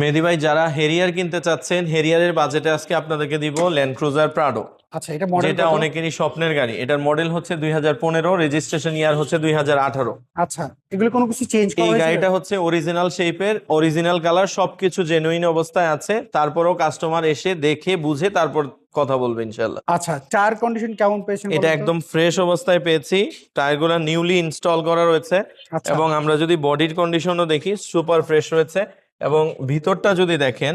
মেহেদী ভাই, যারা হেরিয়ার কিনতে চাচ্ছেন, হেরিয়ারের বাজেটে আজকে আপনাদেরকে দিব ল্যান্ড ক্রুজার প্রাডো। আচ্ছা, এটা মডেল যেটা অনেকেরই স্বপ্নের গাড়ি। এটার মডেল হচ্ছে 2015, রেজিস্ট্রেশন ইয়ার হচ্ছে 2018। আচ্ছা, এগুলো কোনো কিছু চেঞ্জ করা এই হয়েছে? গাড়িটা হচ্ছে অরিজিনাল শেপের, অরিজিনাল কালার, সবকিছু জেনুইন অবস্থায় আছে। তারপরেও কাস্টমার এসে দেখে বুঝে তারপর কথা বলবে ইনশাল্লাহ। আচ্ছা, টায়ার কন্ডিশন কেমন পেয়েছেন এটা একদম ফ্রেশ অবস্থায় পেয়েছি। টায়ারগুলো নিউলি ইনস্টল করা রয়েছে। আচ্ছা। এবং আমরা যদি বডির কন্ডিশনও দেখি, সুপার ফ্রেশ রয়েছে। এবং ভিতরটা যদি দেখেন,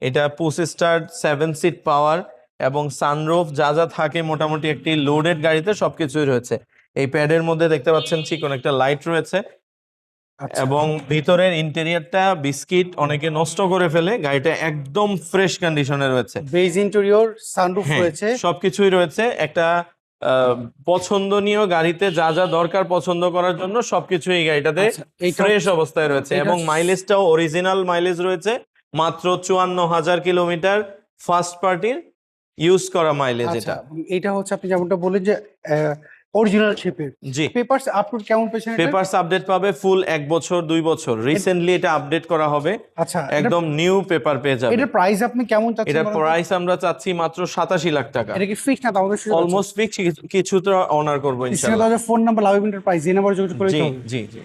এটা পুশ স্টার্ট, 7 সিট পাওয়ার এবং সানরুফ যা যা থাকে মোটামুটি একটি লোডেড গাড়িতে সবকিছুই রয়েছে। এই প্যাডের মধ্যে দেখতে পাচ্ছেন চিকন একটা লাইট রয়েছে। আচ্ছা। এবং ভিতরের ইন্টেরিয়রটা বিস্কিট অনেকে নষ্ট করে ফেলে, গাড়িটা একদম ফ্রেশ কন্ডিশনে রয়েছে। বেজ ইন্টেরিয়র, সানরুফ হ্যাঁ, রয়েছে, সবকিছুই রয়েছে। একটা পছন্দনীয় গাড়িতে যা যা দরকার পছন্দ করার জন্য সবকিছু এই গাড়িটাতে আচ্ছা, এইটা ফ্রেশ অবস্থায় রয়েছে। এটা এবং মাইলেজটাও অরিজিনাল মাইলেজ রয়েছে, মাত্র 54,000 কিলোমিটার ফার্স্ট পার্টির ইউজ করা মাইলেজ আচ্ছা, এটা। এটা হচ্ছে আপনি যেমনটা বললেন যে অরিজিনাল শেপের। জি, পেপারস আপলোড কেমন পেয়েছেন এটা? পেপারস আপডেট পাবে ফুল 1 বছর 2 বছর। রিসেন্টলি এটা আপডেট করা হবে, আচ্ছা, একদম নিউ পেপার পেয়ে যাবে। এটার প্রাইস আপনি কেমন চাচ্ছেন? এটার বলেন তো? প্রাইস আমরা চাচ্ছি মাত্র 87 লাখ টাকা। এটা কি ফিক্স না তো আমাদের সুযোগ আছে? অলমোস্ট ফিক্স, কিছুটা অনার করবো স্ক্রিনে ইনশাআল্লাহ। দেওয়া ফোন নাম্বার লাভ ইভেন্টের প্রাইস এই নাম্বার যোগাযোগ করে জি দিতে হবে। জি জি।